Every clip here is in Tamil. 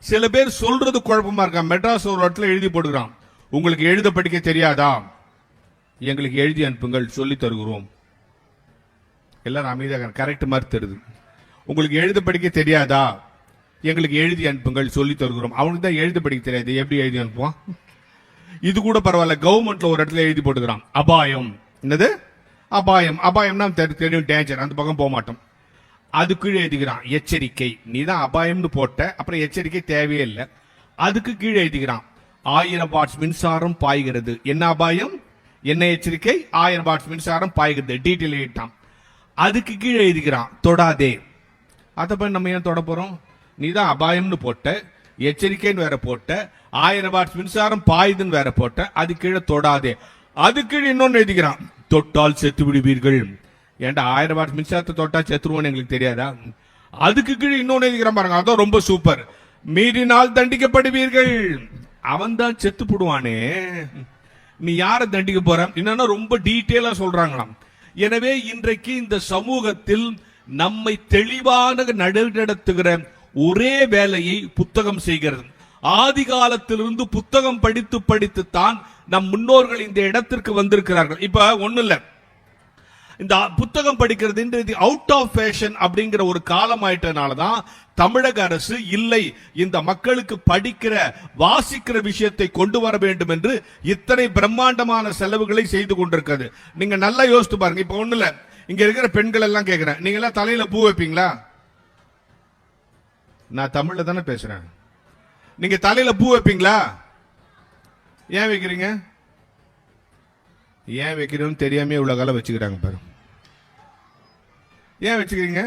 சில பேர் சொல்றது குழப்பமா இருக்கான். மெட்ராஸ் ஒரு இடத்துல எழுதி போடுகிறான், உங்களுக்கு எழுத படிக்க தெரியாதா, எங்களுக்கு எழுதி அனுப்புங்கள் சொல்லி தருகிறோம். எல்லாரும் அமைதியாக கரெக்ட் மாதிரி தருது. உங்களுக்கு எழுத படிக்க தெரியாதா, எங்களுக்கு எழுதி அனுப்புங்கள் சொல்லி தருகிறோம். அவனுக்கு தான் எழுத படிக்க தெரியாது, எப்படி எழுதி அனுப்புவான்? இது கூட பரவாயில்ல, கவர்மெண்ட்ல ஒரு இடத்துல எழுதி போட்டுக்கிறான், அபாயம். என்னது அபாயம்? அபாயம்னா தெரியும், டேஞ்சர், அந்த பக்கம் போக மாட்டோம். அதுக்கு கீழே எழுதிக்கிறான் எச்சரிக்கை. நீ தான் அபாயம்னு போட்ட, அப்புறம் எச்சரிக்கை தேவையே இல்லை. அதுக்கு கீழே எழுதிக்கிறான் 1000 வாட்ஸ் மின்சாரம் பாய்கிறது. என்ன அபாயம், என்ன எச்சரிக்கை? 1000 வாட்ஸ் மின்சாரம் பாய்கிறது. டீட்டெயில் எழுதிட்டான். அதுக்கு கீழே எழுதிக்கிறான் தொடாதே. அதை போய் நம்ம ஏன் தொட போறோம்? நீ தான் அபாயம்னு போட்ட, எச்சரிக்கைன்னு வேற போட்ட, 1000 வாட்ஸ் மின்சாரம் பாயுதுன்னு வேற போட்ட, அது கீழே தொடாதே. அது கீழே இன்னொன்னு எழுதிக்கிறான், தொட்டால் செத்து விடுவீர்கள். ஏன்டா 1000 வாட்ஸ் மின்சாரத்தை தொட்டா செத்துருவோன்னு எங்களுக்கு தெரியாதா? அதுக்கு கீழே இன்னொன்னு எழுதிக்கிறான் பாருங்க, அதான் ரொம்ப சூப்பர். மீறினால் தண்டிக்கப்படுவீர்கள். அவன் தான் செத்து போடுவானே, நீ யாரை தண்டிக்க போற? என்னன்னா ரொம்ப டீட்டெயிலா சொல்றாங்களாம். எனவே இன்றைக்கு இந்த சமூகத்தில் நம்மை தெளிவான நடத்துகிற ஒரே வேலையை புத்தகம் செய்கிறது. ஆதி காலத்திலிருந்து புத்தகம் படித்து படித்துத்தான் நம் முன்னோர்கள் இந்த இடத்திற்கு வந்திருக்கிறார்கள். இப்ப ஒண்ணு இல்ல, இந்த புத்தகம் படிக்கிறது அவுட் ஆஃப் ஃபேஷன் அப்படிங்கிற ஒரு காலம் ஆயிட்டனாலதான் தமிழக அரசு இல்லை, இந்த மக்களுக்கு படிக்கிற வாசிக்கிற விஷயத்தை கொண்டு வர வேண்டும் என்று இத்தனை பிரம்மாண்டமான செலவுகளை செய்து கொண்டிருக்கிறது. நீங்க நல்லா யோசித்து பாருங்க. இப்ப ஒண்ணு இல்ல, இங்க இருக்கிற பெண்கள் எல்லாம் கேட்கிறேன், நீங்க எல்லாம் தலையில பூ வைப்பீங்களா? நான் தமிழ்ல தானே பேசுறேன். நீங்க தலையில பூ வைப்பீங்களா? ஏன் வைக்கிறீங்க? ஏன் வைக்கிறோம்னு தெரியாம இவ்வளவு காலம் வச்சுக்கிறாங்க பாரு. ஏன் வச்சுக்கிறீங்க?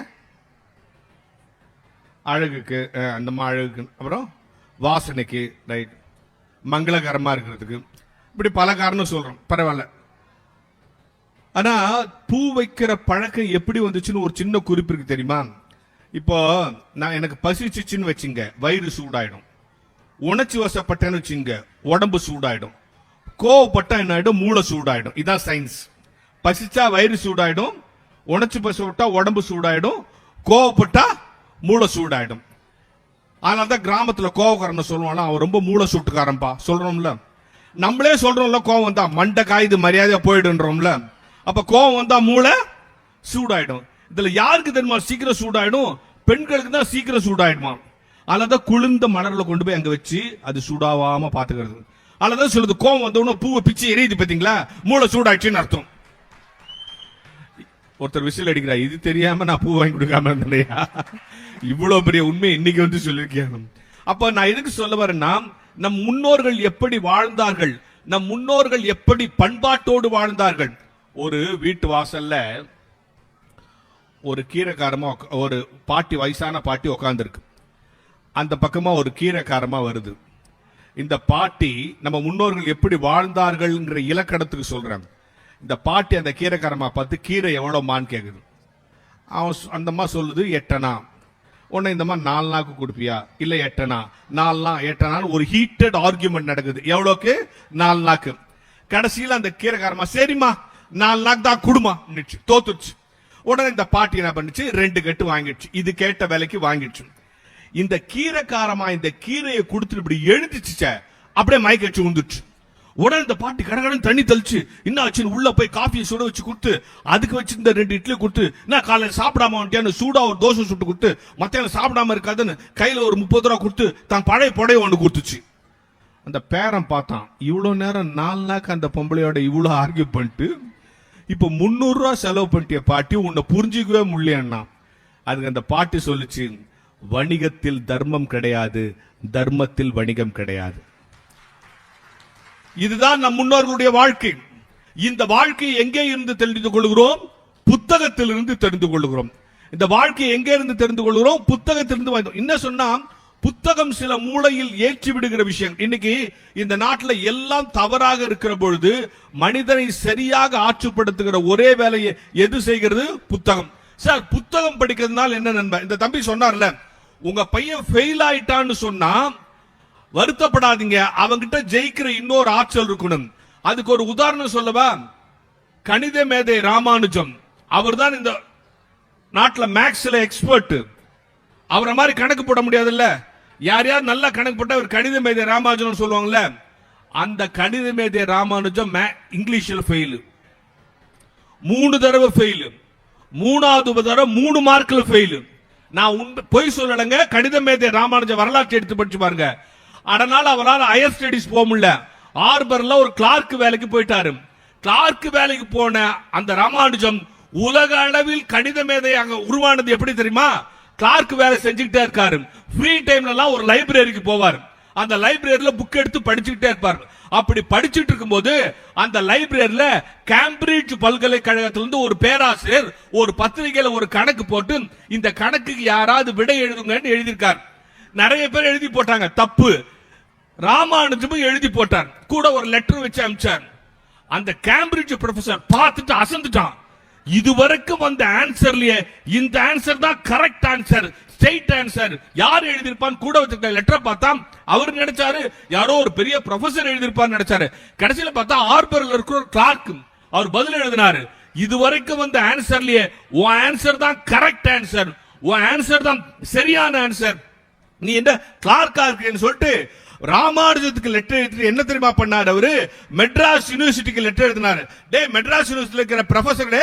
அழகுக்கு, அந்த அழகுக்கு, அப்புறம் வாசனைக்கு, ரைட், மங்களகரமா இருக்கிறதுக்கு, இப்படி பல காரணம் சொல்றோம். பரவாயில்ல. ஆனா பூ வைக்கிற பழக்கம் எப்படி வந்துச்சுன்னு ஒரு சின்ன குறிப்பு இருக்கு தெரியுமா? இப்போ நான் எனக்கு பசிச்சுன்னு வச்சுங்க, வயிறு சூடாயிடும். உணர்ச்சி வசப்பட்டேன்னு வச்சுங்க, உடம்பு சூடாயிடும். கோவப்பட்டா என்ன ஆயிடும்? மூளை சூடாயிடும். இதான் சயின்ஸ். பசிச்சா வயிறு சூடாயிடும், உணர்ச்சி பசப்பட்டா உடம்பு சூடாயிடும், கோவப்பட்டா மூளை சூடாயிடும். அதனாலதான் கிராமத்துல கோவக்காரன் சொல்லுவானா, அவன் ரொம்ப மூளை சூட்டுக்காரன்பா சொல்றோம்ல. நம்மளே சொல்றோம்ல, கோவம் வந்தா மண்டை காயுது மரியாதையா போயிடுன்றோம்ல. அப்ப கோவம் வந்தா மூளை சூடாயிடும். இதுல யாருக்கு தெரியுமா சீக்கிரம் சூடாயிடும்? பெண்களுக்கு தான் சீக்கிரம் சூடாயிடுமா. அதனாலதான் குளிர்ந்த மணர்ல கொண்டு போய் அங்க வச்சு அது சூடாவாம பாத்துக்கிறது. அதனாலதான் சொல்லுது, கோவம் வந்தவன பூவை பிச்சு எரியுது பாத்தீங்களா, மூளை சூடாயிடுச்சுன்னு அர்த்தம். ஒருத்தர் விசில் அடிக்கிறார், இது தெரியாம நான் பூ வாங்கி கொடுக்காம இருந்தேன். இவ்வளவு பெரிய உண்மை இன்னைக்கு வந்து சொல்லிருக்கேன். அப்ப நான் எதுக்கு சொல்ல வரேன்னா, நம் முன்னோர்கள் எப்படி வாழ்ந்தார்கள், நம் முன்னோர்கள் எப்படி பண்பாட்டோடு வாழ்ந்தார்கள். ஒரு வீட்டு வாசல்ல ஒரு கீரைக்காரமா, ஒரு பாட்டி, வயசான பாட்டி உட்கார்ந்து இருக்கு. அந்த பக்கமா ஒரு கீரைக்காரமா வருது. இந்த பாட்டி நம்ம முன்னோர்கள் எப்படி வாழ்ந்தார்கள்ங்கிற இலக்கணத்துக்கு சொல்றாங்க. இந்த பாட்டி அந்த கீரைக்காரமா பார்த்து, கீரை எவ்வளவுமான்னு கேக்குது. அவன் அந்த அம்மா சொல்லுது 8 அணா. உன்னை இந்த மாதிரி 4 நாக்கு கொடுப்பியா? இல்ல 8 அணா. 4 நாள் 8 அணான்னு ஒரு ஹீட்டட் ஆர்குமெண்ட் நடக்குது. எவ்வளவுக்கு? 4 நாக்கு. கடைசியில் அந்த கீரைக்காரமா, சரிம்மா 4 நாக்கு தான் குடுமா, தோத்துச்சு. உடனே இந்த பாட்டி என்ன பண்ணுச்சு, 2 கட்டு வாங்கிடுச்சு. இது கேட்ட வேலைக்கு வாங்கிடுச்சு. இந்த கீரைக்காரமா இந்த கீரையை கொடுத்துட்டு இப்படி எழுதிச்சு, அப்படியே மயக்கடிச்சு விழுந்துச்சு. உடனே இந்த பாட்டி கடகடன் தண்ணி தெளிச்சு, என்ன ஆச்சுன்னு உள்ள போய் காஃபியை சுட வச்சு கொடுத்து, அதுக்கு வச்சு இந்த 2 இட்லி கொடுத்து, நான் காலையில் சாப்பிடாம வந்துட்டேன்னு சூடா ஒரு தோசை சுட்டு கொடுத்து, மத்தியானம் சாப்பிடாம இருக்காதுன்னு கையில ஒரு 30 ரூபா கொடுத்து தான் பழைய புடைய ஒன்று கொடுத்துச்சு. அந்த பேரன் பார்த்தான், இவ்வளவு நேரம் 4 நாக்கு அந்த பொம்பளையோட இவ்வளவு ஆர்கியூ பண்ணிட்டு இப்ப 300 ரூபா செலவு பண்ணிட்டிய பாட்டி, உன்னை புரிஞ்சிக்கவே முடியலன்னா. அதுக்கு அந்த பாட்டி சொல்லுச்சு, வணிகத்தில் தர்மம் கிடையாது, தர்மத்தில் வணிகம் கிடையாது. இதுதான் நம் முன்னோர்களுடைய வாழ்க்கை. இந்த வாழ்க்கையை எங்கே இருந்து தெரிந்து கொள்கிறோம்? புத்தகத்தில் இருந்து தெரிந்து கொள்கிறோம். இந்த வாழ்க்கையை எங்கே இருந்து தெரிந்து கொள்கிறோம்? புத்தகத்திலிருந்து. என்ன சொன்னா, புத்தகம் சில மூளையில் ஏற்றி விடுகிற விஷயம். இன்னைக்கு இந்த நாட்டில் எல்லாம் தவறாக இருக்கிற பொழுது மனிதனை சரியாக ஆற்றுப்படுத்துகிற ஒரே வேலையை எது செய்கிறது? புத்தகம். சார், புத்தகம் படிக்கிறதுனால என்ன நன்மை? இந்த தம்பி சொன்னார்ல, உங்க பையன் ஃபெயில் ஆயிட்டான்னு சொன்னா வருத்தப்படாதீங்க, அவங்கிட்ட ஜெயிக்கிற இன்னொரு ஆற்றல் இருக்கணும். அதுக்கு ஒரு உதாரணம் சொல்லவா? கணித மேதை ராமானுஜம், அவர் தான் இந்த நாட்டில் மேக்ஸ்ல எக்ஸ்பர்ட். அவரை மாதிரி கணக்கு போட முடியாதுல்ல. யார் யார் நல்லா கணக்கு போட்டா ஒரு கணித மேதை ராமானுஜம் சொல்லுவாங்கல்ல, அந்த கணித மேதை ராமானுஜம் இங்கிலீஷ்ல ஃபெயில், 3 தடவை ஃபெயில், 3வது தடவை 3 மார்க்ல ஃபெயில். நான் பொய் சொல்லலங்க, கணித மேதை ராமானுஜம் வரலாற்று எடுத்து படிச்சு பாருங்க. அதனால அவரால் ஹையர் ஸ்டடிஸ் போக முடியல. ஆர்பர்ல ஒரு கிளார்க் வேலைக்கு போயிட்டாரு. கிளார்க் வேலைக்கு போன அந்த ராமானுஜம் உலக அளவில் கணித மேதை அங்க உருவானது எப்படி தெரியுமா? கிளார்க் வேலை செஞ்சுக்கிட்டே இருக்காரு. ஃப்ரீ டைம்ல எல்லாம் ஒரு லைப்ரரிக்கு போவார். அந்த லைப்ரரியில புக் எடுத்து படிச்சுக்கிட்டே இருப்பார். அப்படி படிச்சுட்டு இருக்கும்போது அந்த லைப்ரரியில கேம்பிரிட்ஜ் பல்கலைக்கழகத்திலிருந்து ஒரு பேராசிரியர் ஒரு பத்திரிகையில ஒரு கணக்கு போட்டு, இந்த கணக்குக்கு யாராவது விடை எழுதுங்கன்னு எழுதியிருக்கார். நிறைய பேர் எழுதி போட்டாங்க, தப்பு. ராமானுஜமும் எழுதி போட்டார், கூட ஒரு லெட்டர் வச்சு அனுப்பிச்சார். அந்த கேம்பிரிட்ஜ் ப்ரொஃபசர் பார்த்துட்டு அசந்துட்டான். இதுவரைக்கும் வந்த ஆன்சர்லயே இந்த ஆன்சர் தான் கரெக்ட் ஆன்சர், ஸ்ட்ரைட் ஆன்சர். யார் எழுதியிருப்பான் கூட வச்சிருக்க லெட்டரை பார்த்தா அவர் நினைச்சாரு யாரோ ஒரு பெரிய ப்ரொஃபசர் எழுதியிருப்பான்னு நினைச்சாரு. கடைசியில பார்த்தா ஆர்பர்ல இருக்கிற கிளார்க் அவர் பதில் எழுதினாரு. இதுவரைக்கும் வந்த ஆன்சர்லயே உன் ஆன்சர் தான் கரெக்ட் ஆன்சர், உன் ஆன்சர் தான் சரியான ஆன்சர், நீ என்ன கிளார்க்கா இருக்கேன்னு சொல்லிட்டு ராமானுஜத்துக்கு லெட்டர் எழுதி என்ன தெரியுமா பண்ணாரு? அவரு மெட்ராஸ் யூனிவர்சிட்டிக்கு லெட்டர் எழுதினாரு. டே மெட்ராஸ் யூனிவர்சிட்டியில் இருக்கிற ப்ரொஃபசர்,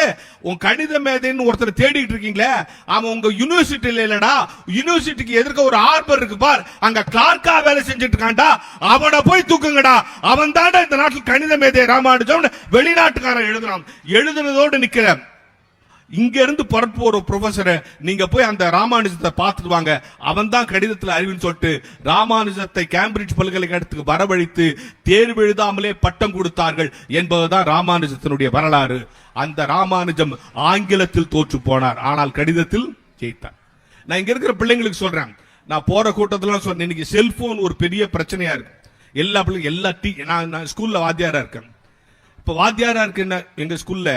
உன் கணித மேதைன்னு ஒருத்தர் தேடிட்டு இருக்கீங்களே, அவன் உங்க யூனிவர்சிட்டியில இல்லடா, யூனிவர்சிட்டிக்கு எதிர்க்க ஒரு ஆர்பர் இருக்கு பார், அங்க கிளார்க்கா வேலை செஞ்சுட்டு இருக்கான்டா, அவனை போய் தூக்குங்கடா, அவன் தாண்டா இந்த நாட்டில் கணித மேதை ராமானுஜம் வெளிநாட்டுக்காரன் எழுதுறான். எழுதுனதோடு நிக்கிற இங்க இருந்து புறப்பு ஒரு ப்ரொஃபசரை நீங்க போய் அந்த ராமானுஜத்தை பார்த்துட்டு வாங்க, அவன் தான் கடிதத்தில் அறிவுன்னு சொல்லிட்டு ராமானுஜத்தை கேம்பிரிட்ஜ் பல்கலைக்கழகத்துக்கு வரவழைத்து தேர்வு எழுதாமலே பட்டம் கொடுத்தார்கள் என்பதுதான் ராமானுஜத்தினுடைய வரலாறு. அந்த ராமானுஜம் ஆங்கிலத்தில் தோற்று போனார், ஆனால் கடிதத்தில் ஜெயித்தார். நான் இங்க இருக்கிற பிள்ளைங்களுக்கு சொல்றேன், நான் போற கூட்டத்துல சொன்னேன், இன்னைக்கு செல்போன் ஒரு பெரிய பிரச்சனையா இருக்கு. எல்லா பிள்ளைங்க நான் ஸ்கூல்ல வாத்தியாரா இருக்கேன். இப்ப வாத்தியாரா இருக்குன்னா எங்க ஸ்கூல்ல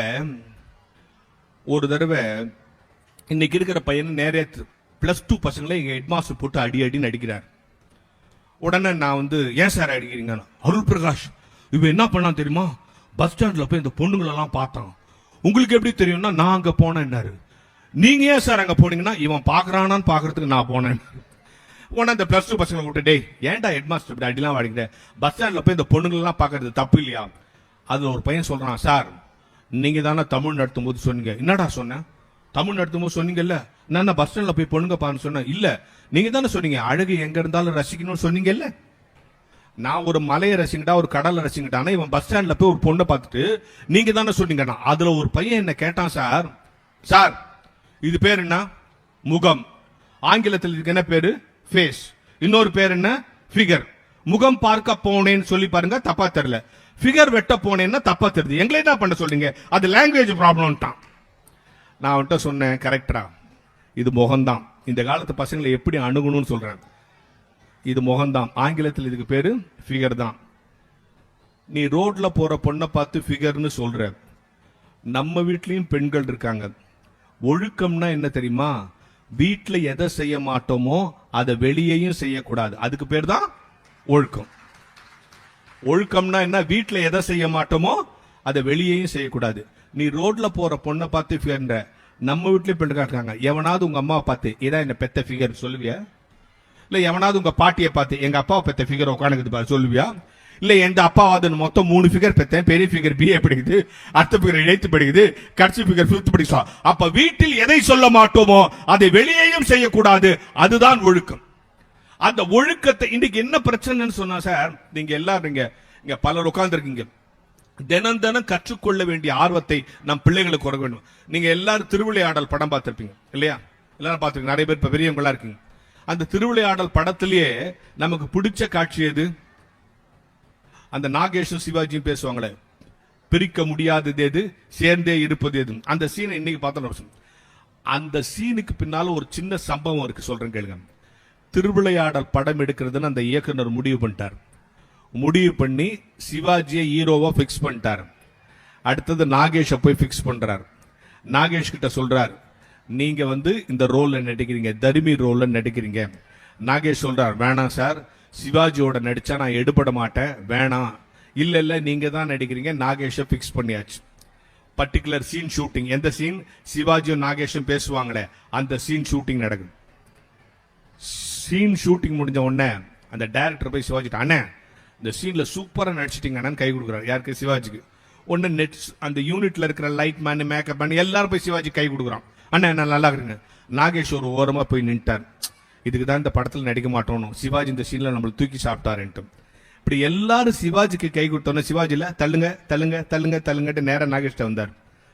ஒரு தடவை இன்னைக்கு இருக்கிற பையன் நிறைய +2 பசங்களை எங்க ஹெட்மாஸ்டர் போட்டு அடி நடிக்கிறார். உடனே நான் ஏன் சார் அடிக்கிறீங்க? அருள் பிரகாஷ் இவன் என்ன பண்ணா தெரியுமா, பஸ் ஸ்டாண்ட்ல போய் இந்த பொண்ணுங்களெல்லாம் பார்த்தான். உங்களுக்கு எப்படி தெரியும்னா, நான் அங்க போனேன்னாரு. நீங்க ஏன் சார் அங்க போனீங்கன்னா, இவன் பாக்குறானான்னு பாக்குறதுக்கு நான் போனேன். உடனே இந்த +2 பசங்களை கூப்பிட்டு, டேய் ஏன்டா ஹெட்மாஸ்டர் இப்படி அடிலாம் வாடிக்கிற, பஸ் ஸ்டாண்ட்ல போய் இந்த பொண்ணுங்களெல்லாம் பாக்குறது தப்பு இல்லையா? அதுல ஒரு பையன் சொல்றான், சார் நீங்க தானே தமிழ் நடத்தும் போது சொன்னீங்க. என்னடா சொன்ன? தமிழ் நடத்தும் போது சொன்னீங்கல்ல, நான் பஸ் ஸ்டாண்ட்ல போய் பொண்ணுங்க பான்னு சொன்னேன். இல்ல நீங்க தானே சொன்னீங்க அழகு எங்க இருந்தாலும் ரசிக்கணும்னு சொன்னீங்கல்ல. நான் ஒரு மலையை ரசிக்கிட்டா ஒரு கடலை ரசிக்கிட்டானா, இவன் பஸ் ஸ்டாண்ட்ல போய் ஒரு பொண்ணை பார்த்துட்டு நீங்க தானே சொன்னீங்கன்னா. அதுல ஒரு பையன் என்ன கேட்டான், சார் இது பேர் என்ன? முகம். ஆங்கிலத்தில் இதுக்கு என்ன பேரு? ஃபேஸ். இன்னொரு பேர் என்ன? ஃபிகர். முகம் பார்க்க போனேன்னு சொல்லி பாருங்க, தப்பா தெரியல. ஃபிகர் வெட்ட போனேன்னா தப்பா தெரியுது. எங்களை என்ன பண்ண சொல்றீங்க? அது லாங்குவேஜ் ப்ராப்ளம்ட்டான். நான் அவன்கிட்ட சொன்னேன், கரெக்டா, இது முகம்தான். இந்த காலத்து பசங்களை எப்படி அணுகணும்னு சொல்றேன். இது முகம்தான், ஆங்கிலத்தில் இதுக்கு பேரு ஃபிகர் தான். நீ ரோட்ல போற பொண்ணை பார்த்து ஃபிகர்னு சொல்ற. நம்ம வீட்லயும் பெண்கள் இருக்காங்க. ஒழுக்கம்னா என்ன தெரியுமா? வீட்டுல எதை செய்ய மாட்டோமோ அதை வெளியேயும் செய்யக்கூடாது, அதுக்கு பேர் தான் ஒழுக்கம். ஒழுக்கம்னா என்ன? வீட்டுல எதை செய்ய மாட்டோமோ அதை வெளியேயும் செய்யக்கூடாது. நீ ரோட்ல போற பொண்ணை பார்த்து ஃபிகர்ன்ற, நம்ம வீட்லயும் பெண்கள் இருக்காங்க. எவனாவது உங்க அம்மாவை பார்த்து இதான் என்ன பெத்த ஃபிகர் சொல்லுவியா? இல்ல எவனாவது உங்க பாட்டியை பார்த்து எங்க அப்பாவை பெத்த ஃபிகர் உட்காந்துக்குது சொல்லுவியா? இல்ல எந்த அப்பாவது மொத்தம் 3 ஃபிகர் பெத்தேன், பெரிய ஃபிகர் BA படிக்குது, அடுத்த ஃபிகர் 8th படிக்குது, கடைசி ஃபிகர் 5th படிக்குது. அப்ப வீட்டில் எதை சொல்ல மாட்டோமோ அதை வெளியேயும் செய்யக்கூடாது, அதுதான் ஒழுக்கம். அந்த ஒழுக்கத்தை இன்னைக்கு என்ன பிரச்சனைன்னு சொன்னா, சார் நீங்க எல்லாரும் இங்க பலர் உட்கார்ந்து இருக்கீங்க, தினம் கற்றுக்கொள்ள வேண்டிய ஆர்வத்தை நம் பிள்ளைகளுக்கு குறைக்க வேண்டும். நீங்க எல்லாரும் திருவிளையாடல் படம் பார்த்திருப்பீங்க இல்லையா? எல்லாரும் பார்த்திருக்கீங்க, நிறைய பேர் இப்ப பெரியவங்களா இருக்கீங்க. அந்த திருவிளையாடல் படத்திலேயே நமக்கு பிடிச்ச காட்சி எது? அந்த நாகேஷும் சிவாஜியும் பேசுவாங்களே, பிரிக்க முடியாதது எது, சேர்ந்தே இருப்பது எது. அந்த சீனை இன்னைக்கு பார்த்தோம். அந்த சீனுக்கு பின்னால ஒரு சின்ன சம்பவம் இருக்கு, சொல்றேன் கேளுங்க. திருவிளையாடல் படம் எடுக்கிறதுன்னு அந்த இயக்குனர் முடிவு பண்ணிட்டார். முடிவு பண்ணி சிவாஜியை ஹீரோவா பிக்ஸ் பண்ணிட்டார். அடுத்தது நாகேஷை போய் பிக்ஸ் பண்றார். நாகேஷ் கிட்ட சொல்றார், நீங்க இந்த ரோல்ல நடிக்கிறீங்க, தர்மி ரோல்ல நடிக்கிறீங்க. நாகேஷ் சொல்றார், வேணாம் சார், சிவாஜியோட நடிச்சா நான் எடுபட மாட்டேன், வேணாம். இல்ல நீங்க தான் நடிக்கிறீங்க. நாகேஷை பிக்ஸ் பண்ணியாச்சு. Particular scene shooting. எந்த சீன்? சிவாஜியும் நாகேஷும் பேசுவாங்களே அந்த சீன் ஷூட்டிங் நடக்குது. சீன் ஷூட்டிங் முடிஞ்ச உடனே அந்த டைரக்டர் போய் சிவாஜிட்டு, அண்ணே இந்த சீன்ல சூப்பரா நடிச்சிட்டீங்க அண்ணன் கை கொடுக்குறாரு. யாருக்கு? சிவாஜிக்கு. ஒன்னு நெட் அந்த யூனிட்ல இருக்கிற லைட் மேன், மேக்கப் மேன் எல்லாரும் போய் சிவாஜி கை கொடுக்குறான். அண்ணா என்ன நல்லா இருக்குங்க. நாகேஷ் ஒரு ஓரமா போய் நின்ட்டார். இதுக்கு தான் இந்த படத்துல நடிக்க மாட்டோம், சிவாஜி இந்த சீன்ல நம்மள தூக்கி சாப்பிட்டாருன்ட்டு. இப்படி எல்லாரும் சிவாஜிக்கு கை கொடுத்தோன்னா சிவாஜில தள்ளுங்க தள்ளுங்க தள்ளுங்க தள்ளுங்கட்டு நேரம் நாகேஷ்ட வந்தார்.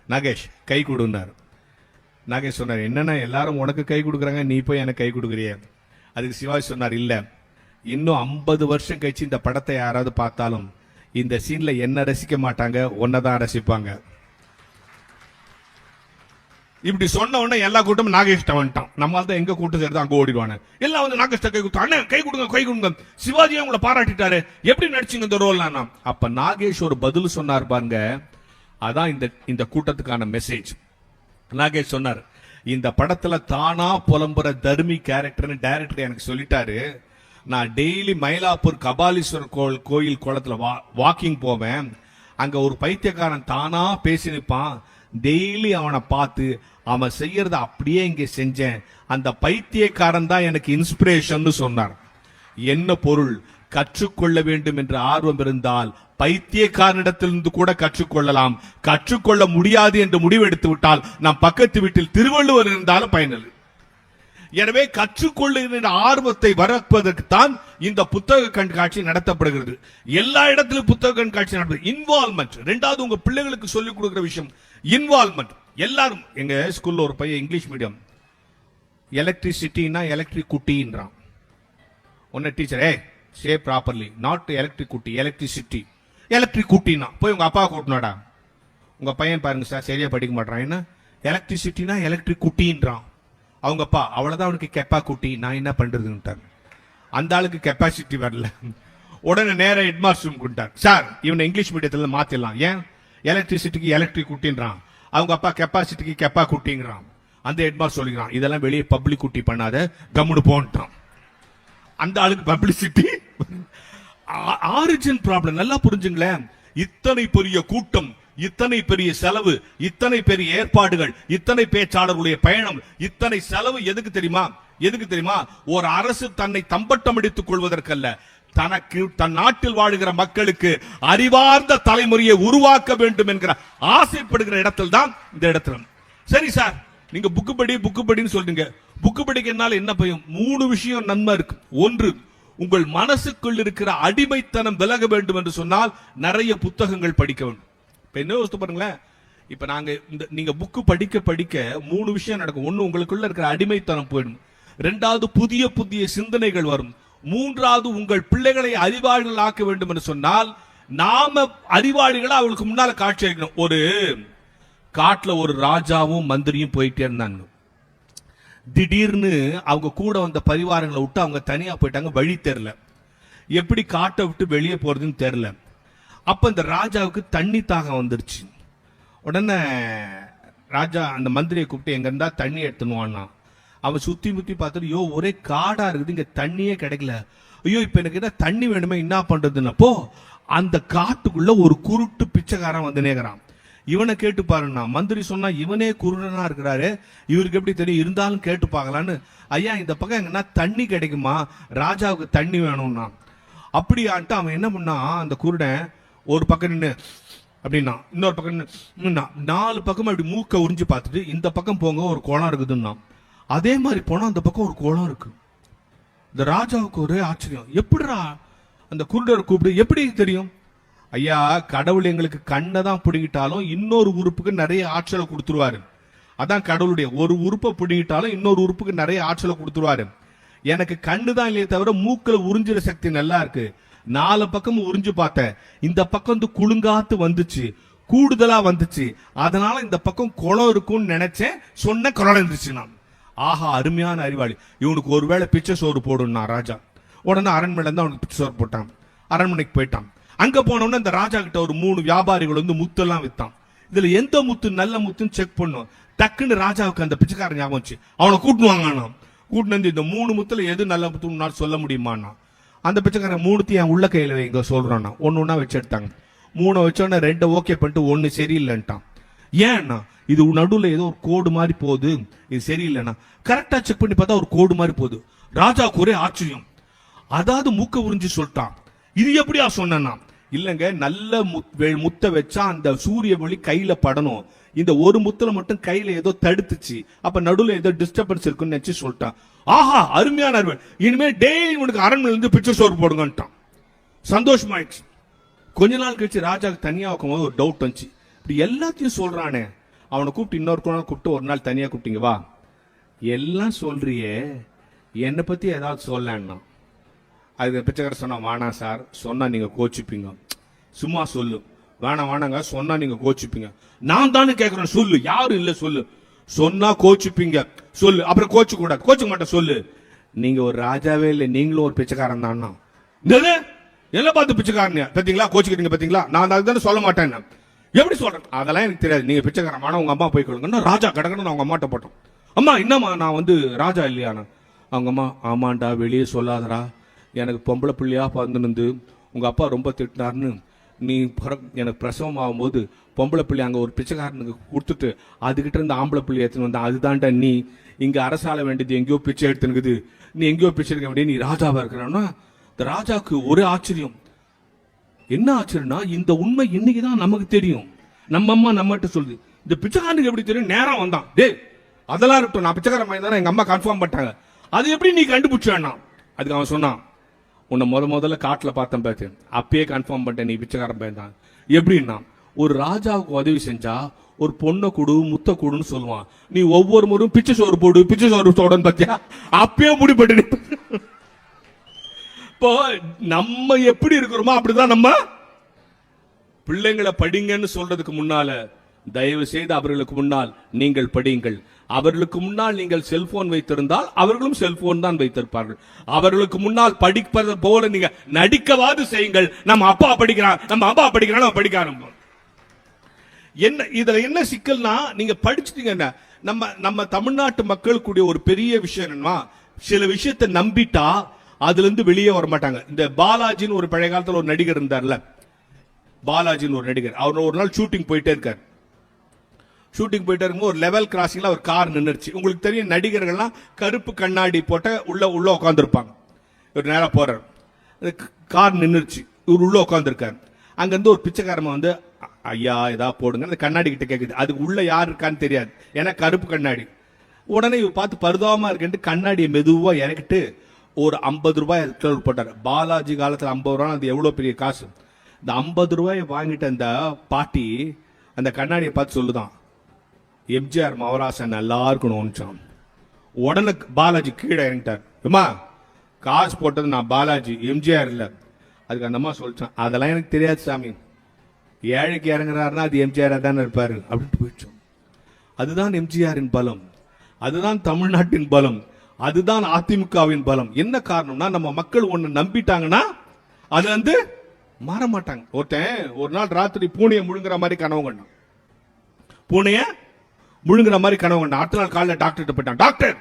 நாகேஷ் கை கொடுன்னாரு. நாகேஷ் சொன்னார், என்னன்னா எல்லாரும் உனக்கு கை கொடுக்குறாங்க, நீ போய் எனக்கு கை கொடுக்குறிய? அதுக்கு சிவாஜி சொன்னார், இல்ல இன்னும் 50 வருஷம் கழிச்சு இந்த படத்தை யாராவது பார்த்தாலும் இந்த சீன்ல என்ன ரசிக்க மாட்டாங்க, ஒன்னதான் ரசிப்பாங்க. இப்படி சொன்ன உடனே எல்லா கூட்டமும் நாகேஷ்ட வந்துட்டான். நம்மளால தான் எங்க கூட்டம் சேர்த்து அங்க ஓடிடுவானு. எல்லாம் வந்து நாகேஷ்ட கை கொடுத்தா, அண்ணன் கை கொடுங்க கை கொடுங்க, சிவாஜி உங்களை பாராட்டிட்டாரு, எப்படி நடிச்சீங்க இந்த ரோல்? அப்ப நாகேஷ் ஒரு பதில் சொன்னார் பாருங்க, அதான் இந்த கூட்டத்துக்கான மெசேஜ். நாகேஷ் சொன்னார், இந்த படத்துல தானா புலம்புற தர்மி கேரக்டர்னு டைரக்டர் எனக்கு சொல்லிட்டாரு. நான் டெய்லி மயிலாப்பூர் கபாலீஸ்வரர் கோயில் குளத்துல வாக்கிங் போவேன். அங்க ஒரு பைத்தியக்காரன் தானா பேசி நிற்பான். டெய்லி அவனை பார்த்து அவன் செய்யறத அப்படியே இங்க செஞ்சேன். அந்த பைத்தியக்காரன் தான் எனக்கு இன்ஸ்பிரேஷன் சொன்னார். என்ன பொருள்? கற்றுக்கொள்ள வேண்டும் என்ற ஆர்வம் இருந்தால் பைத்தியக்காரனிடத்திலிருந்து கூட கற்றுக்கொள்ளலாம். கற்றுக்கொள்ள முடியாது என்று முடிவெடுத்து விட்டால் நாம் பக்கத்து வீட்டில் திருவள்ளுவர் இருந்தாலும் பயனில்லை. எனவே கற்றுக்கொள்ளுகிற ஆர்வத்தை வளர்ப்பதற்குத்தான் இந்த புத்தக கண்காட்சி நடத்தப்படுகிறது. எல்லா இடத்திலும் புத்தக கண்காட்சி நடத்துது. இன்வால்மெண்ட். ரெண்டாவது, உங்க பிள்ளைகளுக்கு சொல்லிக் கொடுக்கிற விஷயம் இன்வால்மெண்ட். எல்லாரும் எங்க ஸ்கூல்ல ஒரு பையன் இங்கிலீஷ் மீடியம், எலக்ட்ரிசிட்டினா எலக்ட்ரிக் குட்டின்றான். உன்ன teacher, say properly, not electric குட்டி, எலக்ட்ரிசிட்டி. எலக்ட்ரிக் குட்டினா போய் உங்க அப்பா கூட்டினாடா. உங்க பையன் பாருங்க சார் சரியா படிக்க மாட்டான். என்ன எலக்ட்ரிசிட்டினா எலக்ட்ரிக் குட்டின்றான். அவங்க அப்பா, அவ்வளவுதான் அவனுக்கு கெப்பா குட்டி, நான் என்ன பண்றதுன்னுட்டார். அந்த ஆளுக்கு கெப்பாசிட்டி வரல. உடனே நேர ஹெட்மாஸ்டர் கூட்டார், சார் இவனை இங்கிலீஷ் மீடியத்துல மாத்திடலாம். ஏன்? எலக்ட்ரிசிட்டிக்கு எலக்ட்ரிக் குட்டின்றான், அவங்க அப்பா கெப்பாசிட்டிக்கு கெப்பா குட்டிங்கிறான். அந்த ஹெட்மாஸ்டர் சொல்லிக்கிறான், இதெல்லாம் வெளியே பப்ளிக் குட்டி பண்ணாத, கம்முடு போன்ட்டான். அந்த ஆளுக்கு பப்ளிசிட்டி. ஆரிஜின் ப்ராப்ளம் நல்லா புரிஞ்சுங்களேன். இத்தனை பெரிய கூட்டம், இத்தனை பெரிய செலவு, இத்தனை பெரிய ஏற்பாடுகள், இத்தனை பேச்சாளர்களுடைய பயணம், இத்தனை செலவு எதுக்கு தெரியுமா? எதுக்கு தெரியுமா? ஒரு அரசு தன்னை தம்பட்டம் அடித்துக் கொள்வதற்கல்ல, தனக்கு தன் நாட்டில் வாழுகிற மக்களுக்கு அறிவார்ந்த தலைமுறையை உருவாக்க வேண்டும் என்கிற ஆசைப்படுகிற இடத்தில் தான் இந்த இடத்துல. சரி சார், நீங்க புக்கு படின்னு சொல்றீங்க. புக்கு படிக்கிறதுனால என்ன பயம்? 3 விஷயம் நன்மை இருக்கு. ஒன்று, உங்கள் மனசுக்குள் இருக்கிற அடிமைத்தனம் விலக வேண்டும் என்று சொன்னால் நிறைய புத்தகங்கள் படிக்க வேண்டும். இப்ப என்ன யோசித்து பாருங்களேன், இப்ப நீங்க புக்கு படிக்க படிக்க 3 விஷயம் நடக்கும். ஒண்ணு, உங்களுக்குள்ள இருக்கிற அடிமைத்தனம் போயிடும். 2வது, புதிய புதிய சிந்தனைகள் வரும். 3வது, உங்கள் பிள்ளைகளை அறிவாளிகள் ஆக்க வேண்டும் என்று சொன்னால் நாம அறிவாளிகளா அவளுக்கு முன்னால காட்சி அளிக்கணும். ஒரு காட்டுல ஒரு ராஜாவும் மந்திரியும் போயிட்டே இருந்தாங்க. திடீர்னு அவங்க கூட வந்த பரிவாரங்களை விட்டு அவங்க தனியா போயிட்டாங்க. வழி தெரியல, எப்படி காட்டை விட்டு வெளியே போறதுன்னு தெரியல. அப்ப இந்த ராஜாவுக்கு தண்ணி தாகம் வந்துருச்சு. உடனே ராஜா அந்த மந்திரியை கூப்பிட்டு, எங்க இருந்தா தண்ணி எடுத்துனுவான்னா. அவன் சுத்தி முத்தி பார்த்துட்டு, ஐயோ ஒரே காடா இருக்குது, இங்க தண்ணியே கிடைக்கல. ஐயோ இப்ப எனக்கு என்ன தண்ணி வேணுமே, என்ன பண்றதுன்னப்போ அந்த காட்டுக்குள்ள ஒரு குருட்டு பிச்சைக்காரன் வந்து நேர்றான். இவனை கேட்டு பாருன்னா. மந்திரி சொன்னா, இவனே குருடனா இருக்கிறாரு, இவருக்கு எப்படி தெரியும், இருந்தாலும் கேட்டு பார்க்கலான்னு. ஐயா இந்த பக்கம் எங்கன்னா தண்ணி கிடைக்குமா, ராஜாவுக்கு தண்ணி வேணும்னா. அப்படியான்ட்டு அவன் என்ன பண்ணா, அந்த குருடன் ஒரு பக்கம் நின்று அப்படின்னா, இன்னொரு பக்கம் நின்று 4 பக்கம் அப்படி மூக்க உறிஞ்சு பார்த்துட்டு, இந்த பக்கம் போங்க ஒரு குளம் இருக்குதுன்னா. அதே மாதிரி போனா அந்த பக்கம் ஒரு குளம் இருக்கு. இந்த ராஜாவுக்கு ஒரே ஆச்சரியம், எப்படிடா அந்த குருடர் கூப்பிடு, எப்படி தெரியும்? ஐயா கடவுள் எங்களுக்கு கண்ணை தான் பிடிக்கிட்டாலும் இன்னொரு உறுப்புக்கு நிறைய ஆற்றலை கொடுத்துருவாரு. அதான் கடவுளுடைய, ஒரு உறுப்பை பிடிக்கிட்டாலும் இன்னொரு உறுப்புக்கு நிறைய ஆற்றலை கொடுத்துருவாரு. எனக்கு கண்ணு தான் இல்லையே தவிர மூக்குல உறிஞ்சுற சக்தி நல்லா இருக்கு. 4 பக்கம் உறிஞ்சு பார்த்தேன், இந்த பக்கம் வந்து குலுங்காத்து வந்துச்சு, கூடுதலா வந்துச்சு. அதனால இந்த பக்கம் குளம் இருக்கும்னு நினைச்சேன், சொன்ன குளம் இருந்துச்சு. நான் ஆஹா அருமையான அறிவாளி, இவனுக்கு ஒருவேளை பிச்சை சோறு போடுனா ராஜா. உடனே அரண்மனையில இருந்து அவனுக்கு பிச்சை சோறு போட்டான். அரண்மனைக்கு போயிட்டான். அங்க போனோம்னா இந்த ராஜா கிட்ட ஒரு 3 வியாபாரிகள் வந்து முத்தெல்லாம் வித்தான். இதுல எந்த முத்து நல்ல முத்துன்னு செக் பண்ணும். டக்குன்னு ராஜாவுக்கு அந்த பிச்சைக்காரன் ஞாபகம் வச்சு அவனை கூட்டுவாங்க. கூட்டு வந்து இந்த 3 முத்துல எது நல்ல முத்துன்னு சொல்ல முடியுமான்னா. அந்த பிச்சைக்காரன் 3த்தையும் என் உள்ள கையில வைங்க சொல்றான்னா. ஒண்ணு வச்சு எடுத்தாங்க. 3 வச்சோன்னா 2 ஓகே பண்ணிட்டு 1 சரியில்லைன்ட்டான். ஏன்னா இது நடுவுல ஏதோ ஒரு கோடு மாதிரி போகுது, இது சரியில்லைன்னா. கரெக்டா செக் பண்ணி பார்த்தா ஒரு கோடு மாதிரி போகுது. ராஜாவுக்கு ஒரே ஆச்சரியம். அதாவது மூக்க உறிஞ்சி சொல்லிட்டான். இது எப்படியா சொன்னா? இல்லங்க, நல்ல முத்த வச்சா அந்த சூரிய ஒளி கையில படணும். இந்த ஒரு முத்துல மட்டும் கையில ஏதோ தடுத்துச்சு, அப்ப நடுவுல ஏதோ டிஸ்டர்பன்ஸ் இருக்குன்னு நினைச்சு சொல்லிட்டான். ஆஹா, அருமையான அறிவு, இனிமே டெய்லி உனக்கு அரண்மனையில இருந்து பிச்சை சோறு போடுங்கன்ட்டான். சந்தோஷமாயிடுச்சு. கொஞ்ச நாள் கழிச்சு ராஜாவுக்கு தனியா வைக்கும்போது ஒரு டவுட் வந்துச்சு. இப்படி எல்லாத்தையும் சொல்றானே, அவனை கூப்பிட்டு இன்னொரு கூப்பிட்டு ஒரு நாள் தனியா கூப்பிட்டீங்க, வா எல்லாம் சொல்றியே, என்னை பத்தி ஏதாவது சொல்லன்னா. அதுக்கு பிச்சைக்கார சொன்னா, வானா சார், சொன்னா நீங்க கோச்சிப்பீங்க, சும்மா சொல்லு. வேணாம் வேணாங்க, சொன்னா நீங்க கோச்சிப்பீங்க. நான் தானே கேட்கிறேன், சொல்லு. யாரும் இல்ல, சொல்லு. சொன்னா கோச்சிப்பீங்க, சொல்லு. அப்புறம் கோச்சு கூடாது, கோச்சுக்க மாட்டேன், சொல்லு. நீங்க ஒரு ராஜாவே இல்லை, நீங்களும் ஒரு பிச்சைக்காரன் தான். என்ன பார்த்து பிச்சைக்காரன் பாத்தீங்களா, கோச்சுக்கிறீங்க பாத்தீங்களா, நான் அதுதானே சொல்ல மாட்டேன். எப்படி சொல்றேன் அதெல்லாம் எனக்கு தெரியாது, நீங்க பிச்சைக்காரன், ஆனா உங்க அம்மா போய் கொடுங்க. ராஜா கடக்கணும் அவங்க அம்மாட்ட போட்டோம். அம்மா என்னம்மா, நான் வந்து ராஜா இல்லையானா? அவங்க அம்மா, ஆமாண்டா, வெளியே சொல்லாதரா, எனக்கு பொம்பளை பிள்ளையா பிறந்துருந்து உங்க அப்பா ரொம்ப திட்டினார்னு நீ எனக்கு பிரசவம் ஆகும்போது பொம்பளை பிள்ளை அங்கே ஒரு பிச்சைக்காரனுக்கு கொடுத்துட்டு அதுகிட்ட இருந்து ஆம்பளை பிள்ளை எடுத்துன்னு வந்தான். அதுதான்டா நீ இங்கே அரசால வேண்டியது எங்கேயோ பிச்சை எடுத்துனுக்குது, நீ எங்கேயோ பிச்சை எடுக்க வேண்டிய நீ ராஜாவா இருக்கிறான்னா. இந்த ராஜாவுக்கு ஒரு ஆச்சரியம். என்ன ஆச்சரியம்னா, இந்த உண்மை இன்னைக்குதான் நமக்கு தெரியும். நம்ம அம்மா நம்மகிட்ட சொல்லுது. இந்த பிச்சைக்காரனுக்கு எப்படி தெரியும்? நேரம் வந்தான். டே அதெல்லாம் இருக்கட்டும், நான் பிச்சைக்காரன் மாதிரி தானே எங்க அம்மா கன்ஃபார்ம் பண்ணிட்டாங்க, அது எப்படி நீ கண்டுபிடிச்சான்னா? அதுக்கு அவன் சொன்னான், உன்னை முதல்ல காட்டுல பார்த்தேன் பார்த்து, அப்பயே கன்ஃபார்ம் பண்ணிட்டேன் நீ பிச்சைக்காரன் பையன் தான். எப்படின்னா, ஒரு ராஜாவுக்கு உதவி செஞ்சா ஒரு பொண்ணை கொடு, முத்த கொடுன்னு சொல்லுவான். நீ ஒவ்வொரு முறையும் பிச்சை சோறு போடு, பிச்சை சோறு போடுன்னு பார்த்தியா, அப்பயே முடிப்பட்டு. இப்போ நம்ம எப்படி இருக்கிறோமோ அப்படிதான் நம்ம பிள்ளைங்களை படிங்கன்னு சொல்றதுக்கு முன்னால தயவு செய்து அவர்களுக்கு முன்னால் நீங்கள் படியுங்கள். அவர்களுக்கு முன்னால் நீங்கள் செல்போன் வைத்திருந்தால் அவர்களும் செல்போன் தான் வைத்திருப்பார்கள். அவர்களுக்கு முன்னால் படிப்பது போல நீங்க நடிக்கவாது செய்யுங்கள். நம்ம அப்பா படிக்கிறான், நம்ம அம்மா படிக்கிறான், நம்ம படிக்க ஆரம்பிப்போம். என்ன இதுல என்ன சிக்கல்னா, நீங்க படிச்சுட்டீங்கன்னா, நம்ம தமிழ்நாட்டு மக்களுக்குடைய ஒரு பெரிய விஷயம் என்னன்னா, சில விஷயத்தை நம்பிட்டா அதுல இருந்து வெளியே வர மாட்டாங்க. இந்த பாலாஜின்னு ஒரு பழைய காலத்துல ஒரு நடிகர் இருந்தார்ல, பாலாஜின்னு ஒரு நடிகர், அவர் ஒரு நாள் ஷூட்டிங் போயிட்டே இருக்காரு. ஷூட்டிங் போயிட்டு இருக்கும்போது ஒரு லெவல் கிராசிங்ல ஒரு கார் நின்றுச்சு. உங்களுக்கு தெரியும், நடிகர்கள்லாம் கருப்பு கண்ணாடி போட்ட உள்ள உட்காந்துருப்பாங்க. இவர் நேரா போறாரு, கார் நின்றுச்சு, இவர் உள்ள உட்காந்துருக்காரு. அங்கிருந்து ஒரு பிச்சைக்காரமா வந்து, ஐயா ஏதாவது போடுங்க, அந்த கண்ணாடி கிட்ட கேக்குது. அதுக்கு உள்ள யார் இருக்கான்னு தெரியாது, ஏன்னா கருப்பு கண்ணாடி. உடனே இவர் பார்த்து பரிதாபமா இருக்குன்ட்டு கண்ணாடியை மெதுவா இறக்கிட்டு ஒரு 50 ரூபாய் போட்டார். பாலாஜி காலத்துல 50 ரூபாய் அது எவ்வளவு பெரிய காசு. இந்த 50 ரூபாயை வாங்கிட்டு அந்த பாட்டி அந்த கண்ணாடியை பார்த்து சொல்லுதான், எம்ஜிஆர் மவராசன் நல்லா இருக்கணும். உடனே பாலாஜி கீழே இறங்கிட்டார். அம்மா காசு போட்டது நான் பாலாஜி, எம்ஜிஆர் இல்ல. அதுக்கு அந்த அம்மா சொல்லிச்சான், அதெல்லாம் எனக்கு தெரியாது சாமி, ஏழைக்கு இறங்குறாருன்னா அது எம்ஜிஆர் தானே இருப்பாரு அப்படின்ட்டு போயிடுச்சோம். அதுதான் எம்ஜிஆரின் பலம், அதுதான் தமிழ்நாட்டின் பலம், அதுதான் அதிமுகவின் பலம். என்ன காரணம்னா, நம்ம மக்கள் ஒண்ணு நம்பிட்டாங்கன்னா அது வந்து மாற மாட்டாங்க. ஒருத்தன் ஒரு நாள் ராத்திரி பூனையை முழுங்குற மாதிரி கனவு கண்டான். பூனைய முழுங்குற மாதிரி கனவு கண்டான். அடுத்த நாள் காலையில் டாக்டர் போயிட்டான். டாக்டர்,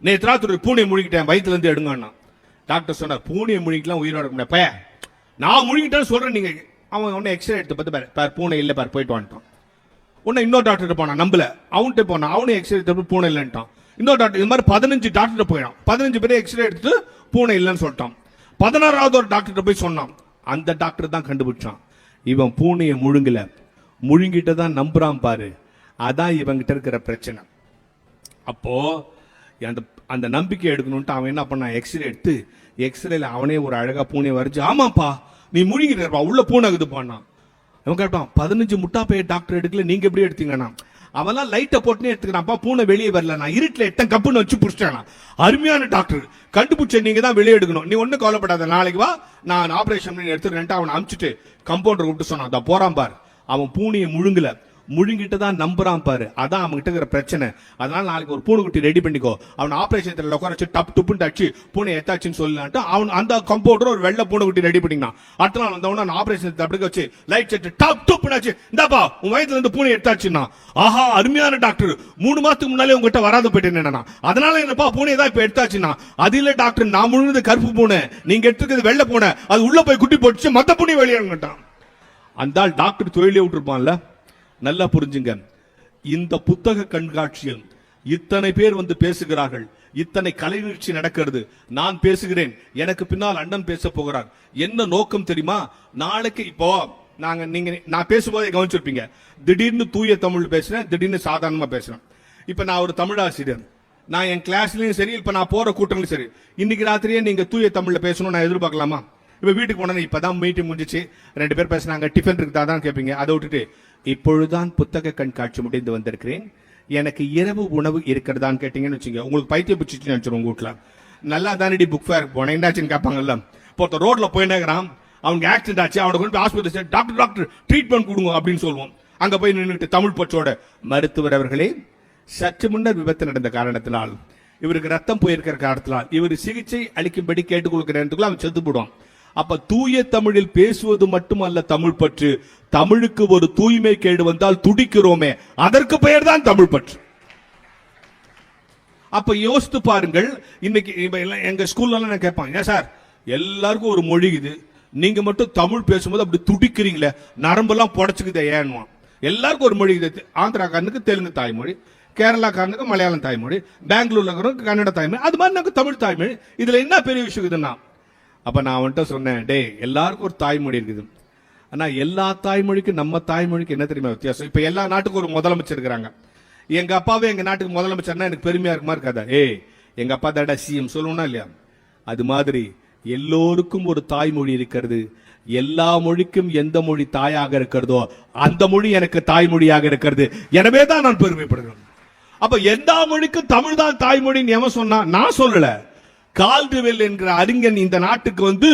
நேற்று ராத்திரி பூனையை முழுங்கிட்டேன், வயிற்றுல இருந்து எடுங்கன்னா. டாக்டர் சொன்னார், பூனையை முழுங்கிக்கலாம் உயிரோட இருக்க முடியாது. பையன் நான் முழுங்கிட்டேன்னு சொல்றேன் நீங்க. அவன் உடனே எக்ஸ்ரே எடுத்து பார்த்து பாரு பூனை இல்லை பாரு, போயிட்டு வந்துட்டான். உடனே இன்னொரு டாக்டர் போனான், நம்பல, அவன்கிட்ட போனான், அவனே எக்ஸ்ரே எடுத்து பூனை இல்லைன்ட்டான். இன்னொரு டாக்டர், இது மாதிரி 15 டாக்டர் போயிடான். 15 பேரை எக்ஸ்ரே எடுத்துட்டு பூனை இல்லைன்னு சொல்லிட்டான். 16வது ஒரு டாக்டர் போய் சொன்னான். அந்த டாக்டர் தான் கண்டுபிடிச்சான், இவன் பூனையை முழுங்கல, முழுங்கிட்டு தான் நம்புறான் பாரு, அதான் இவங்கிட்ட இருக்கிற பிரச்சனை. அப்போ அந்த நம்பிக்கை எடுக்கணும்ட்டு அவன் என்ன பண்ணான், எக்ஸ்ரே எடுத்து எக்ஸ்ரேல அவனே ஒரு அழகா பூனையை வரைஞ்சு, ஆமாப்பா நீ முழுங்கிட்டு உள்ள பூனை இருக்குதுப்பான்னா. அவன் கேட்டான், 15 முட்டா பைய டாக்டர் எடுக்கல, நீங்க எப்படி எடுத்தீங்கன்னா? அவெல்லாம் லைட்டை போட்டுனே எடுத்துக்கிறான்ப்பா, பூனை வெளியே வரல, நான் இருட்டில் எட்டன் கப்புன்னு வச்சு புடிச்சிட்டான். அருமையான டாக்டர், கண்டுபிடிச்ச நீங்க தான் வெளியே எடுக்கணும், நீ ஒன்னும் கவலைப்படாத, நாளைக்கு வா நான் ஆபரேஷன் எடுத்துக்கிறேன். அவனை அனுப்பிச்சுட்டு கம்பவுண்டர் கூப்பிட்டு சொன்னான், அதான் போறான் பார், அவன் பூனையை முழுங்கல, முழுங்கிட்டு தான் நம்புறான் பாரு, அதான் அவன் கிட்ட இருக்கிற பிரச்சனை. அதனால நாளைக்கு ஒரு பூனைக்குட்டி ரெடி பண்ணிக்கோ, அவன் ஆபரேஷன் தியேட்டர்ல உட்கார வச்சு டப் டுப்புன்னு அடிச்சு பூனை எத்தாச்சுன்னு சொல்லலான்ட்டு அவன் அந்த கம்பவுண்டர் ஒரு வெள்ளை பூனைக்குட்டி ரெடி பண்ணிக்கலாம். அடுத்த நாள் வந்தவன ஆபரேஷன் அப்படி வச்சு லைட் செட்டு டப் டுப்புன்னு ஆச்சு, இந்தாப்பா உன் வயதுல இருந்து பூனை எடுத்தாச்சுன்னா. ஆஹா அருமையான டாக்டர், 3 மாசத்துக்கு முன்னாலே உங்ககிட்ட வராது போயிட்டேன், அதனால என்னப்பா பூனை தான் இப்ப எடுத்தாச்சுன்னா. அது இல்ல டாக்டர், நான் முழுந்தது கருப்பு பூனை, நீங்க எடுத்துக்கிறது வெள்ளை பூனை, அது உள்ள போய் குட்டி போட்டுச்சு, மத்த பூனை வெளியேட்டான். அந்த டாக்டர் தொழிலே விட்டுருப்பான்ல. நல்லா புரிஞ்சுங்க, இந்த புத்தக கண்காட்சியில் இத்தனை பேர் வந்து பேசுகிறார்கள், இத்தனை கலை நிகழ்ச்சி நடக்கிறது, நான் பேசுகிறேன், எனக்கு பின்னால் அண்ணன் பேச போகிறார். என்ன நோக்கம் தெரியுமா? நாளைக்கு இப்போ நான் பேசும்போதே கவனிச்சிருப்பீங்க, திடீர்னு தூய தமிழ் பேசுறேன், திடீர்னு சாதாரணமா பேசுறேன். இப்ப நான் ஒரு தமிழ் ஆசிரியர், நான் என் கிளாஸ்லயும் சரி, இப்ப நான் போற கூட்டங்களும் சரி, இன்னைக்கு ராத்திரியே நீங்க தூய தமிழ்ல பேசணும் நான் எதிர்பார்க்கலாமா? இப்ப வீட்டுக்கு போனா இப்பதான் மீட்டிங் முடிஞ்சிச்சு, 2 பேர் பேசினாங்க, டிஃபன் இருக்குதா தான் கேட்பீங்க. அதை விட்டுட்டு இப்பொழுதுதான் புத்தக கண்காட்சி முடிந்து வந்திருக்கிறேன், எனக்கு இரவு உணவு இருக்கிறதான்னு கேட்டீங்கன்னு வச்சுங்க, உங்களுக்கு பைத்தியம் பிடிச்சிச்சு நினைச்சிடும். உங்க வீட்டுல நல்லா தானடி புக் ஃபேர் போனேன் என்னாச்சுன்னு கேட்பாங்கல்ல. இப்போ ரோட்ல போயினேங்கிறான், அவனுக்கு ஆக்சிடென்ட் ஆச்சு, அவனை கொண்டு போய் ஆஸ்பத்திரி, டாக்டர் ட்ரீட்மெண்ட் கொடுங்க அப்படின்னு சொல்லுவோம். அங்க போய் நின்றுட்டு தமிழ் பற்றோட, மருத்துவர் அவர்களே, சற்று முன்னர் விபத்து நடந்த காரணத்தினால், இவருக்கு ரத்தம் போயிருக்கிற காரணத்தினால் இவர் சிகிச்சை அளிக்கும்படி கேட்டுக் கொடுக்கிறேன், அவன் செத்து போடுவான். அப்ப தூய தமிழில் பேசுவது மட்டுமல்ல தமிழ் பற்று, தமிழுக்கு ஒரு தூய்மை கேடு வந்தால் துடிக்கிறோமே, அதற்கு பெயர் தான் தமிழ் பற்று. அப்ப யோசித்து பாருங்கள். இன்னைக்கு எங்க ஸ்கூல்ல நான் கேட்பாங்க, ஏன் சார் எல்லாருக்கும் ஒரு மொழி இது, நீங்க மட்டும் தமிழ் பேசும்போது அப்படி துடிக்கிறீங்களே, நரம்பெல்லாம் புடச்சுக்குதே ஏன்னுவான். எல்லாருக்கும் ஒரு மொழி இது. ஆந்திராக்காரனுக்கு தெலுங்கு தாய்மொழி, கேரளாக்காரனுக்கு மலையாளம் தாய்மொழி, பெங்களூர்ல இருக்கிறவங்க கன்னட தாய்மொழி, அது மாதிரி எனக்கு தமிழ் தாய்மொழி. இதுல என்ன பெரிய விஷயம் இதுன்னா, அப்ப நான் அவன்கிட்ட சொன்னேன், டே எல்லாருக்கும் ஒரு தாய்மொழி இருக்குது, ஆனா எல்லா தாய்மொழிக்கும் நம்ம தாய்மொழிக்கு என்ன தெரியுமா வித்தியாசம்? இப்ப எல்லா நாட்டுக்கும் ஒரு முதலமைச்சர் இருக்கிறாங்க. எங்க அப்பாவே எங்க நாட்டுக்கு முதலமைச்சர்னா எனக்கு பெருமையா இருக்குமா இருக்காதா? எங்க அப்பா தாடா சிஎம் சொல்லணும்னா இல்லையா? அது மாதிரி எல்லோருக்கும் ஒரு தாய்மொழி இருக்கிறது. எல்லா மொழிக்கும் எந்த மொழி தாயாக இருக்கிறதோ அந்த மொழி எனக்கு தாய்மொழியாக இருக்கிறது. எனவே தான் நான் பெருமைப்படுகிறேன். அப்ப எல்லா மொழிக்கும் தமிழ் தான் தாய்மொழின்னு எவன் சொன்னா? நான் சொல்லல. கால்டுவெல் என்கிற அறிஞன் இந்த நாட்டுக்கு வந்து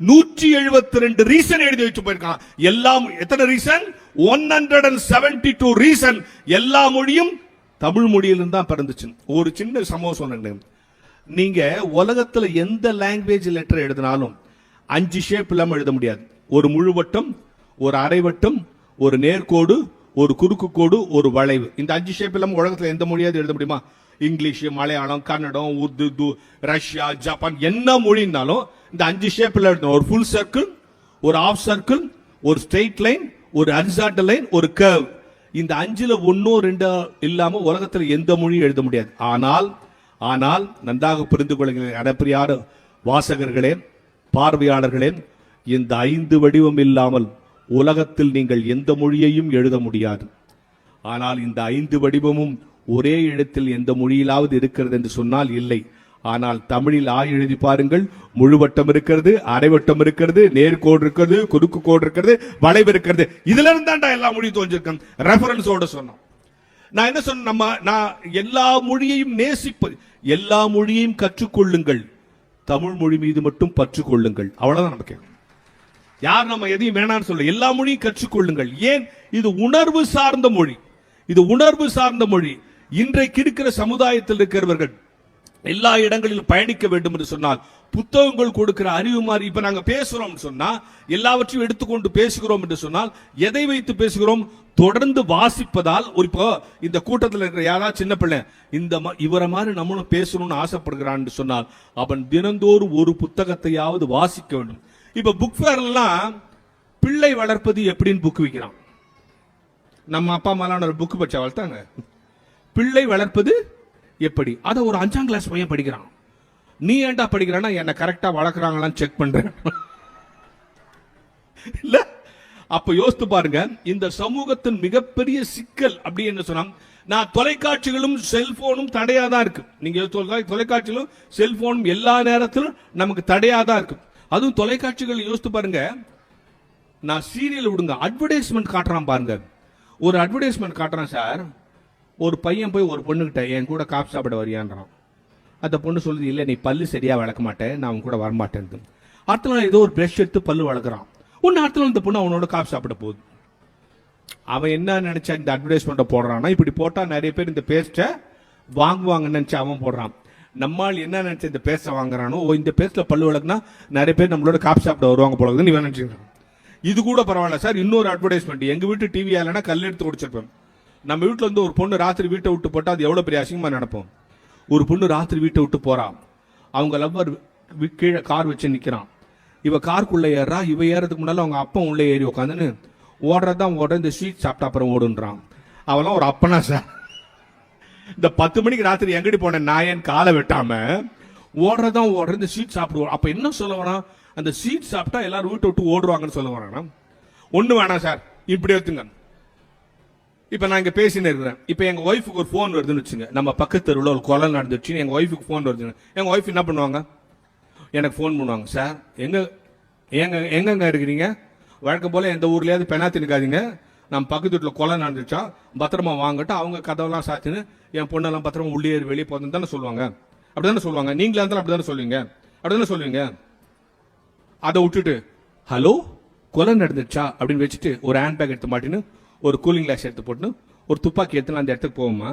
172 ரீசன் எழுதி வச்சு போயிருக்கான். எல்லாம் எத்தனை ரீசன்? 172 ரீசன். எல்லா மொழியும் தமிழ் மொழியிலிருந்து தான் பிறந்துச்சு. ஒரு சின்ன சம்பவம் சொன்னேன். நீங்க உலகத்துல எந்த லாங்குவேஜ் லெட்டர் எழுதினாலும் 5 ஷேப் இல்லாம எழுத முடியாது. ஒரு முழுவட்டம், ஒரு அரைவட்டம், ஒரு நேர்கோடு, ஒரு குறுக்கு கோடு, ஒரு வளைவு. இந்த 5 ஷேப் இல்லாம உலகத்துல எந்த மொழியாவது எழுத முடியுமா? English, Malayalam, Kannada, Urdu, Russia, Japan, என்ன மொழினாலும் இந்த 5 ஷேப்ல எழுதணும். ஒரு ஃபுல் சர்க்கிள், ஒரு ஆஃப் சர்க்கிள், ஒரு ஸ்ட்ரெயிட் லைன், ஒரு ஹரிசாண்டல் லைன், ஒரு கர்வ். இந்த 5ல 1 2 இல்லாம உலகத்துல எந்த மொழியும் எழுத முடியாது. ஆனால் நன்றாக புரிந்து கொள்ளுங்கள் அடப்பிரியாத வாசகர்களே, பார்வையாளர்களே, இந்த 5 வடிவம் இல்லாமல் உலகத்தில் நீங்கள் எந்த மொழியையும் எழுத முடியாது. ஆனால் இந்த 5 வடிவமும் ஒரே இடத்தில் எந்த மொழியிலாவது இருக்கிறது என்று சொன்னால் இல்லை. ஆனால் தமிழில் எழுதி பாருங்கள், முழுவட்டம் இருக்கிறது, அரைவட்டம் இருக்கிறது, நேர்கோடு இருக்கிறது, குறுக்கு கோடு இருக்கிறது, வளைவு இருக்கிறது. இதுல இருந்தாண்டா எல்லா மொழியும் தோன்றிருக்கேன். ரெஃபரன்ஸோட சொன்னோம். நான் என்ன சொன்ன, நான் எல்லா மொழியையும் நேசிப்பது, எல்லா மொழியையும் கற்றுக்கொள்ளுங்கள், தமிழ் மொழி மீது மட்டும் பற்று கொள்ளுங்கள். அவ்வளவுதான் நமக்கு. யார் நம்ம எதையும் வேணாம்னு சொல்ல, எல்லா மொழியும் கற்றுக்கொள்ளுங்கள். ஏன்? இது உணர்வு சார்ந்த மொழி, இது உணர்வு சார்ந்த மொழி. இன்றைக்கு இருக்கிற சமுதாயத்தில் இருக்கிறவர்கள் எல்லா இடங்களிலும் பயணிக்க வேண்டும் என்று சொன்னால் புத்தகங்கள் கொடுக்கிற அறிவு மாதிரி. இப்ப நாங்க பேசுறோம் சொன்னா, எல்லாவற்றையும் எடுத்துக்கொண்டு பேசுகிறோம் என்று சொன்னால் எதை வைத்து பேசுகிறோம்? தொடர்ந்து வாசிப்பதால். இப்போ இந்த கூட்டத்தில் இருக்கிற யாராவது சின்ன பிள்ளை இவரை மாதிரி நம்மளும் பேசணும்னு ஆசைப்படுகிறான்னு சொன்னால் அவன் தினந்தோறும் ஒரு புத்தகத்தையாவது வாசிக்க வேண்டும். இப்ப புக் ஃபேர் எல்லாம் பிள்ளை வளர்ப்பது எப்படின்னு புக் விற்கிறான். நம்ம அப்பா அம்மாலாம் ஒரு புக் படிச்சா வளர்த்தாங்க. பிள்ளை வளர்ப்பது எப்படி? அதை ஒரு 5ஆம் கிளாஸ் பையன் படிக்கிறான். நீ ஏன்டா படிக்கிறானா? என்ன கரெக்டா வளர்க்குறாங்களான்னு செக் பண்றேன். இல்ல, அப்ப யோசித்து பாருங்க, இந்த சமூகத்தின் மிகப்பெரிய சிக்கல் அப்படி என்ன சொன்னா, நான் தொலைக்காட்சிகளும் செல்போனும் தடையாதான் இருக்கு. நீங்க தொலைக்காட்சிகளும் செல்போனும் எல்லா நேரத்திலும் நமக்கு தடையாதான் இருக்கு. அதுவும் தொலைக்காட்சிகள் யோசித்து பாருங்க, நான் சீரியல் விடுங்க, அட்வர்டைஸ்மெண்ட் காட்டுறான் பாருங்க. ஒரு அட்வர்டைஸ்மெண்ட் காட்டுறான் சார், ஒரு பையன் போய் ஒரு பொண்ணுகிட்ட என் கூட காப்பு சாப்பிட வரியான்றான். அந்த பொண்ணு சொல்லுது, இல்லை நீ பல்லு சரியா வளர்க்க மாட்டேன், நான் அவன் கூட வரமாட்டேன். அடுத்த நாள் ஏதோ ஒரு பிரஷ் எடுத்து பல்லு வளர்க்குறான். அடுத்த நாள் இந்த பொண்ணு அவனோட காப்பு சாப்பிட போகுது. அவன் என்ன நினைச்சா இந்த அட்வர்டைஸ்மெண்ட்டை போடுறான்னா, இப்படி போட்டா நிறைய பேர் இந்த பேஸ்ட்டை வாங்குவாங்கன்னு நினைச்சு அவன் போடுறான். நம்மால் என்ன நினைச்ச இந்த பேஸ்ட்டை வாங்குறானோ, இந்த பேஸ்ட்ல பல்லு வளர்க்குனா நிறைய பேர் நம்மளோட காப்பு சாப்பிட வருவாங்க போலதுன்னு இவன் நினைச்சுக்கிறான். இது கூட பரவாயில்ல சார், இன்னொரு அட்வர்டைஸ்மெண்ட், எங்க வீட்டு டிவி ஆலனா கல் எடுத்து குடிச்சிருப்பேன். நம்ம வீட்டுல இருந்து ஒரு பொண்ணு ராத்திரி வீட்டை விட்டு போட்டா அது எவ்வளவு பெரிய அசிங்கமா நடப்போம். ஒரு பொண்ணு ராத்திரி வீட்டை விட்டு போறான், அவங்க லவ்வர் கீழே கார் வச்சு நிக்கிறான். இவ காருக்குள்ள ஏறா, இவ ஏறதுக்கு முன்னால அவங்க அப்பா உள்ள ஏறி உட்காந்துன்னு ஓடுறதான் ஓடுற, இந்த ஸ்வீட் சாப்பிட்டா அப்புறம் ஓடுன்றான். அவெல்லாம் ஒரு அப்பனா சார். இந்த 10 மணிக்கு ராத்திரி எங்கடி போன நாயன் காலை வெட்டாம ஓடுறதான் ஓடுற இந்த சீட் சாப்பிடுவோம். அப்ப என்ன சொல்ல வரான், அந்த சீட் சாப்பிட்டா எல்லாரும் வீட்டை விட்டு ஓடுவாங்கன்னு சொல்ல வரானா? ஒண்ணு வேணாம் சார், இப்படி எடுத்துங்க. இப்ப நான் இங்க பேசினே இருக்கிறேன். இப்ப எங்க ஒய்ஃபுக்கு ஒரு போன் வருதுன்னு வச்சுங்க, நம்ம பக்கத்து தெருவில் ஒரு கொலை நடந்துச்சு, எங்க ஒய்ஃபுக்கு போன் வருதுன்னு எங்க ஒய்ஃப் என்ன பண்ணுவாங்க, எனக்கு போன் பண்ணுவாங்க. சார் எங்கங்க இருக்கிறீங்க, வழக்கம் போல எந்த ஊர்லயாவது பெனாத்தி நிற்காதீங்க, நம்ம பக்கத்து வீட்டில் கொலை நடந்துச்சா, பத்திரமா வாங்கட்டும். அவங்க கதவெல்லாம் சாத்தின்னு என் பொண்ணெல்லாம் பத்திரமா உள்ளே வெளியே போதுன்னு தானே சொல்லுவாங்க. அப்படிதானே சொல்லுவாங்க. நீங்களா இருந்தாலும் அப்படிதானே சொல்லுவீங்க, அப்படிதானே சொல்லுவீங்க. அதை விட்டுட்டு ஹலோ கொலை நடந்துச்சா அப்படின்னு வச்சுட்டு ஒரு ஹேண்ட் பேக் எடுத்து மாட்டின்னு ஒரு கூலிங் கிளாஸ் எடுத்து போட்டுன்னு ஒரு துப்பாக்கி எடுத்து அந்த இடத்துக்கு போவோமா?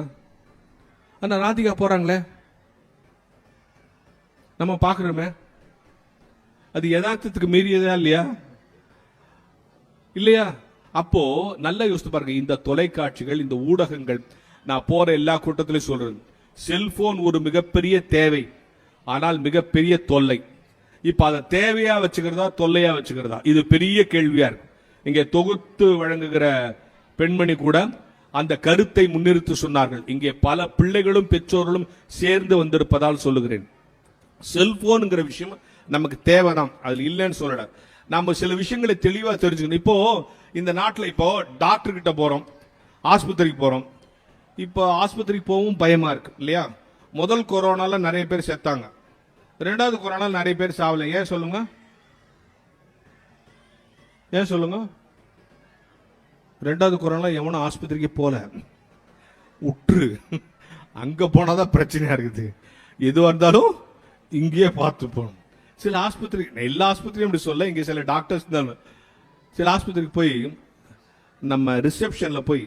ஆனா ராதிகா போறாங்களே, நம்ம பாக்குறோமே, அது யதார்த்தத்துக்கு மீறியதா இல்லையா? இல்லையா? அப்போ நல்லா யோசித்து பாருங்க. இந்த தொலைக்காட்சிகள், இந்த ஊடகங்கள், நான் போற எல்லா கூட்டத்திலையும் சொல்றது, செல்போன் ஒரு மிகப்பெரிய தேவை, ஆனால் மிகப்பெரிய தொல்லை. இப்ப அதை தேவையா வச்சுக்கிறதா தொல்லையா வச்சுக்கிறதா, இது பெரிய கேள்வியா இருக்கு. இங்கே தொகுத்து வழங்குகிற பெண்மணி கூட அந்த கருத்தை முன்னிறுத்தி சொன்னார்கள். இங்கே பல பிள்ளைகளும் பெற்றோர்களும் சேர்ந்து வந்திருப்பதால் சொல்லுகிறேன், செல்போன்ங்கிற விஷயம் நமக்கு தேவைதான், அதுல இல்லைன்னு சொல்லல. நம்ம சில விஷயங்களை தெளிவா தெரிஞ்சுக்கணும். இப்போ இந்த நாட்டில் இப்போ டாக்டர் கிட்ட போறோம், ஆஸ்பத்திரிக்கு போறோம். இப்போ ஆஸ்பத்திரிக்கு போகவும் பயமா இருக்கு இல்லையா? முதல் கொரோனால நிறைய பேர் செத்தாங்க, ரெண்டாவது கொரோனால நிறைய பேர் சாவல. ஏன் சொல்லுங்க, ஏன் சொல்லுங்க? ரெண்டாவது கொரோனா எவனும் ஆஸ்பத்திரிக்கு போல, உற்று அங்க போனாதான் பிரச்சனையா இருக்குது. எதுவா இருந்தாலும் இங்கேயே பார்த்து போகணும். சில ஆஸ்பத்திரி, எல்லா ஆஸ்பத்திரியும் இப்படி சொல்ல, இங்க சில டாக்டர்ஸ் தான், சில ஆஸ்பத்திரிக்கு போய் நம்ம ரிசப்ஷன்ல போய்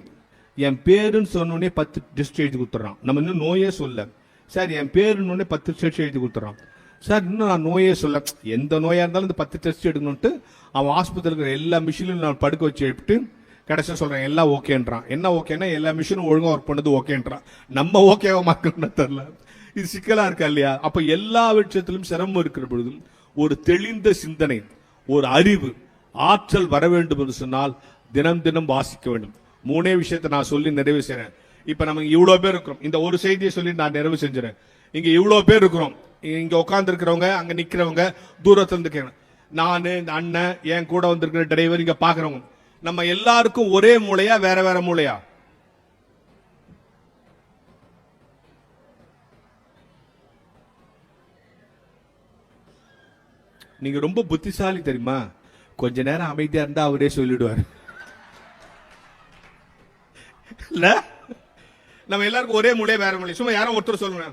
என் பேருன்னு சொன்னோடனே 10 டெஸ்ட் எழுதி கொடுத்துறான். நம்ம இன்னும் நோயே சொல்ல, சார் என் பேருன்னு 10 டெஸ்ட் எழுதி கொடுத்துறான். சார் இன்னும் நான் நோயே சொல்ல, எந்த நோயா இருந்தாலும் இந்த 10 டெஸ்ட் எடுக்கணும்ட்டு அவன் ஆஸ்பத்திரியில் இருக்கிற எல்லா மிஷினும் நான் படுக்க வச்சு எடுத்துட்டு கடைசியாக சொல்றேன் எல்லாம் ஓகேன்றான். என்ன ஓகேன்னா எல்லா மிஷினும் ஒழுங்கா ஒர்க் பண்ணது ஓகேன்றான். நம்ம ஓகேவா மார்க்கணும்னு தெரியல. இது சிக்கலா இருக்கா இல்லையா? அப்ப எல்லா விஷயத்திலும் சிரமம் இருக்கிற பொழுதும் ஒரு தெளிந்த சிந்தனை, ஒரு அறிவு, ஆற்றல் வர வேண்டும் என்று சொன்னால் தினம் தினம் வாசிக்க வேண்டும். 3 விஷயத்தை நான் சொல்லி நிறைவு செய்றேன். இப்ப நம்ம இவ்வளவு பேர் இருக்கிறோம், இந்த ஒரு செய்தியை சொல்லி நான் நிறைவு செஞ்சுறேன். இங்க இவ்வளவு பேர் இருக்கிறோம், இங்க உட்கார்ந்து இருக்கிறவங்க, அங்க நிக்கிறவங்க, தூரத்துல இருந்து நானு, இந்த அண்ணன், என் கூட வந்திருக்கிற டிரைவர், இங்க பாக்குறவங்க, நம்ம எல்லாருக்கும் ஒரே மூளையா வேற வேற மூளையா? நீங்க ரொம்ப புத்திசாலி தெரியுமா? கொஞ்ச நேரம் அமைதியா இருந்தா அவரே சொல்லிடுவார். இல்ல, நம்ம எல்லாருக்கும் ஒரே மூளை வேற மூளை. சும்மா யாரும் ஒருத்தர் சொல்லுங்க,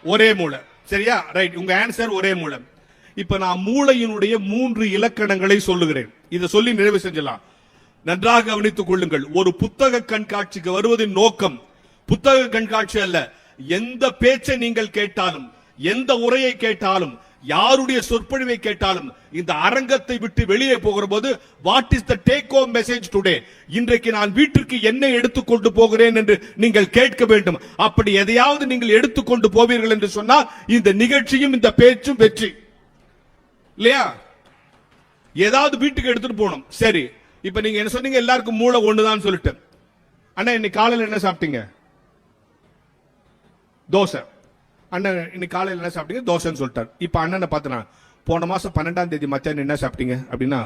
ஒரே மூளை. சரியா? ரைட், உங்க ஆன்சர் ஒரே மூளை. இப்ப நான் மூளையினுடைய 3 இலக்கணங்களை சொல்லுகிறேன். இதை சொல்லி நிறைவு செஞ்சலாம். நன்றாக கவனித்துக் கொள்ளுங்கள். ஒரு புத்தக கண்காட்சிக்கு வருவதின் நோக்கம் புத்தக கண்காட்சி அல்ல. எந்த பேச்சை நீங்கள் கேட்டாலும், எந்த உரையை கேட்டாலும், யாருடைய சொற்பொழிவை கேட்டாலும், இந்த அரங்கத்தை விட்டு வெளியே போகிற போது what is the take home message today, இன்றைக்கு நான் வீட்டிற்கு என்ன எடுத்துக்கொண்டு போகிறேன் என்று நீங்கள் கேட்க வேண்டும். அப்படி எதையாவது நீங்கள் எடுத்துக்கொண்டு போவீர்கள் என்று சொன்னால் இந்த நிகழ்ச்சியும் இந்த பேச்சும் வெற்றி இல்லையா? ஏதாவது வீட்டுக்கு எடுத்துட்டு போகணும். சரி, இப்ப நீங்க என்ன சொன்னீங்க, எல்லாருக்கும் மூளை ஒண்ணுதான் சொல்லிட்டு. அண்ணா இன்னைக்கு காலையில் என்ன சாப்பிட்டீங்க? தோசை. அண்ணன் இன்னைக்கு காலையில் என்ன சாப்பிட்டீங்க? தோசைன்னு சொல்லிட்டார். இப்ப அண்ணனை பார்த்தனா, போன மாசம் 12ஆம் தேதி மத்தியானம் என்ன சாப்பிட்டீங்க அப்படின்னா,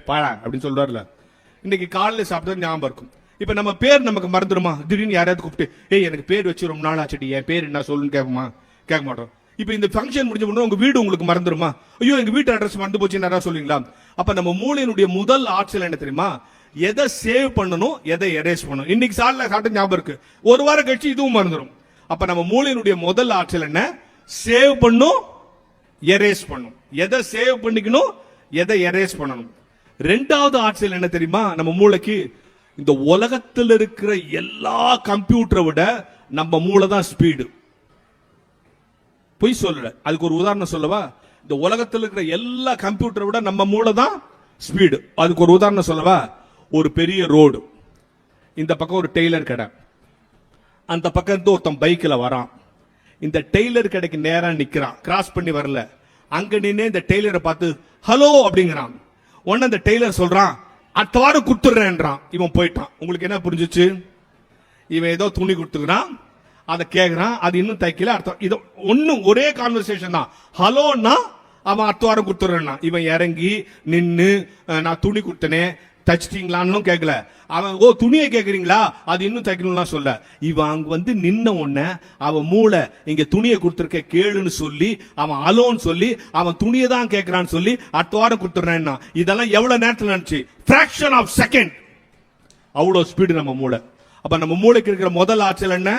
பாழா அப்படின்னு சொல்றாருல. இன்னைக்கு காலையில் சாப்பிட்டது ஞாபகம் இருக்கும். இப்ப நம்ம பேர் நமக்கு மறந்துடுமா? திடீர்னு யாராவது கூப்பிட்டு எனக்கு பேர் வச்சு ரொம்ப நாள் ஆச்சுடி, என் பேர் என்ன சொல்லுன்னு கேட்குமா? கேட்க மாட்டோம். இப்ப இந்த ஃபங்க்ஷன் முடிஞ்ச உடனே உங்க வீடு உங்களுக்கு மறந்துருமா? ஐயோ எங்க வீட்டு அட்ரஸ் மறந்து போச்சு யாராவது சொல்லுவீங்களா? அப்ப நம்ம மூளையினுடைய முதல் ஆற்றல் என்ன தெரியுமா? எதை சேவ் பண்ணணும், எதை எரேஸ் பண்ணணும். இன்னைக்கு சாப்பிட்டு ஞாபகம் இருக்கு, ஒரு வாரம் கழிச்சு இதுவும் மறந்துடும். அப்ப நம்ம மூளையினுடைய முதல் ஆற்றல் என்ன? சேவ் பண்ணும், எரேஸ் பண்ணும். எதை சேவ் பண்ணிக்கணும், எதை எரேஸ் பண்ணணும். ரெண்டாவது ஆற்றல் என்ன தெரியுமா நம்ம மூளைக்கு? இந்த உலகத்தில் இருக்கிற எல்லா கம்ப்யூட்டரை விட நம்ம மூளை தான் ஸ்பீடு. பொய் சொல்லல. அதுக்கு ஒரு உதாரணம் சொல்லவா? இந்த உலகத்தில் இருக்கிற எல்லா கம்ப்யூட்டரை விட நம்ம மூளை தான் ஸ்பீடு. அதுக்கு ஒரு உதாரணம் சொல்லவா? ஒரு பெரிய ரோடு, இந்த பக்கம் ஒரு டெய்லர் கடை, அந்த பக்கம் இருந்து ஒருத்தன் பைக்கில் வரான். இந்த டெய்லர் கடைக்கு நேரா நிக்கிறான், கிராஸ் பண்ணி வரல. அங்க நின்று இந்த டெய்லரை பார்த்து ஹலோ அப்படிங்கிறான். உடனே அந்த டெய்லர் சொல்றான், அடுத்த வாரம் கொடுத்துடுறேன்றான். இவன் போயிட்டான். உங்களுக்கு என்ன புரிஞ்சிச்சு? இவன் ஏதோ துணி கொடுத்துக்கிறான், அதை கேட்கறான், அது இன்னும் தைக்கல, அர்த்தம் இது ஒன்னும் ஒரே கான்வர்சேஷன் தான். ஹலோன்னா அவன் அடுத்த வாரம் கொடுத்துறான். இவன் இறங்கி நின்னு நான் துணி கொடுத்தனே தச்சிட்டீங்களான்னு கேட்கல. அவன் ஓ துணியை கேட்கறீங்களா, அது இன்னும் தைக்கணும்லாம் சொல்ல. இவன் அங்க வந்து நின்ன உடனே அவன் மூளை இங்க துணியை கொடுத்துருக்க கேளுன்னு சொல்லி அவன் அலோன்னு சொல்லி அவன் துணியை தான் கேட்கறான்னு சொல்லி அடுத்த வாரம் கொடுத்துறான்னா. இதெல்லாம் எவ்வளவு நேரத்தில் நினைச்சு, பிராக்ஷன் ஆஃப் செகண்ட். அவ்வளவு ஸ்பீடு நம்ம மூளை. அப்ப நம்ம மூளைக்கு இருக்கிற முதல் ஆற்றல் என்ன?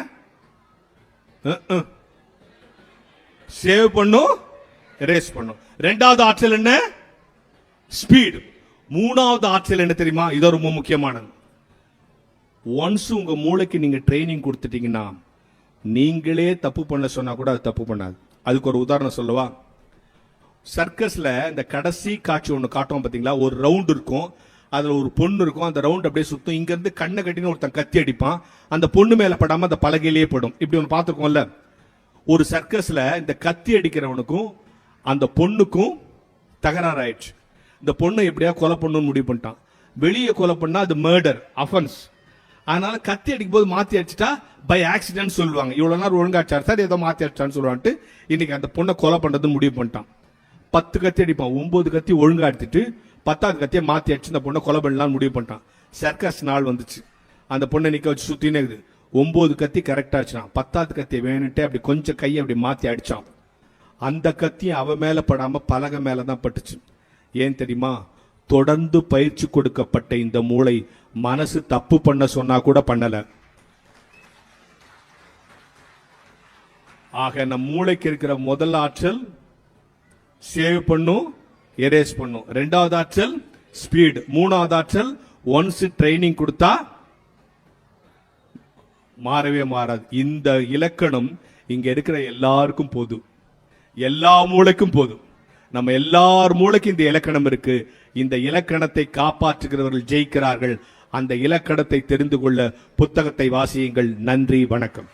சேவ் பண்ணும், எரேஸ் பண்ணும். ரெண்டாவது ஆற்றல் என்ன? ஸ்பீடு. மூணாவது ஆற்றல் என்ன தெரியுமா? இது ரொம்ப முக்கியமானது. ஒன்ஸ் உங்க மூளைக்கு நீங்க ட்ரைனிங் கொடுத்துட்டீங்கன்னா நீங்களே தப்பு பண்ண சொன்னா கூட அது தப்பு பண்ணாது. அதுக்கு ஒரு உதாரணம் சொல்லவா? சர்க்கஸ்ல இந்த கடைசி காட்சி ஒண்ணு காட்டுவோம் பாத்தீங்களா? ஒரு ரவுண்ட் இருக்கும், அதுல ஒரு பொண்ணு இருக்கும், அந்த ரவுண்ட் அப்படியே சுத்தும். இங்க இருந்து கண்ணை கட்டின்னு ஒருத்தன் கத்தி அடிப்பான், அந்த பொண்ணு மேல படாம அந்த பலகையிலேயே படும். இப்படி ஒன்று பார்த்துருக்கோம்ல. ஒரு சர்க்கஸ்ல இந்த கத்தி அடிக்கிறவனுக்கும் அந்த பொண்ணுக்கும் தகராறு ஆயிடுச்சு. இந்த பொண்ணை எப்படியா கொலை பண்ணணும்னு முடிவு பண்ணிட்டான். வெளியே கொலை பண்ணா அது மர்டர் அஃபென்ஸ். அதனால கத்தி அடிக்கும் போது மாத்தி அடிச்சுட்டா பை ஆக்சிடென்ட் சொல்லுவாங்க. இவ்வளவு நேரம் ஒழுங்காச்சார் சார், ஏதோ மாத்தி அடிச்சான்னு சொல்லுவான்ட்டு இன்னைக்கு அந்த பொண்ணை கொலை பண்றதுன்னு முடிவு பண்ணிட்டான். 10 கத்தி அடிப்பான், 9 கத்தி ஒழுங்கா எடுத்துட்டு 10வது கத்தியை மாத்தி அடிச்சு இந்த பொண்ணை கொலை பண்ணலாம்னு முடிவு பண்ணிட்டான். சர்க்கஸ் நாள் வந்துச்சு, அந்த பொண்ணை நிக்க வச்சு சுத்தினே இருக்குது. 9 கத்தி கரெக்டா அடிச்சான், 10வது கத்தியை வேணுன்ட்டு அப்படி கொஞ்சம் கையை அப்படி மாத்தி அடிச்சான். அந்த கத்தி அவ மேல படாம பலகை மேலதான் பட்டுச்சு. ஏன் தெரியுமா? தொடர்ந்து பயிற்சி கொடுக்கப்பட்ட இந்த மூளை மனசு தப்பு பண்ண சொன்னா கூட பண்ணல. ஆக நம் மூளைக்கு இருக்கிற முதல் ஆற்றல் சேவ் பண்ணும், எரேஸ் பண்ணும். ரெண்டாவது ஆற்றல் ஸ்பீட். மூணாவது ஆற்றல் ஒன்ஸ் ட்ரைனிங் கொடுத்தா மாறவே மாறாது. இந்த இலக்கணம் இங்க இருக்கிற எல்லாருக்கும் போதும், எல்லா மூளைக்கும் போதும். நம்ம எல்லார் மூளைக்கும் இந்த இலக்கணம் இருக்கு. இந்த இலக்கணத்தை காப்பாற்றுகிறவர்கள் ஜெயிக்கிறார்கள். அந்த இலக்கணத்தை தெரிந்து கொள்ள புத்தகத்தை வாசியுங்கள். நன்றி, வணக்கம்.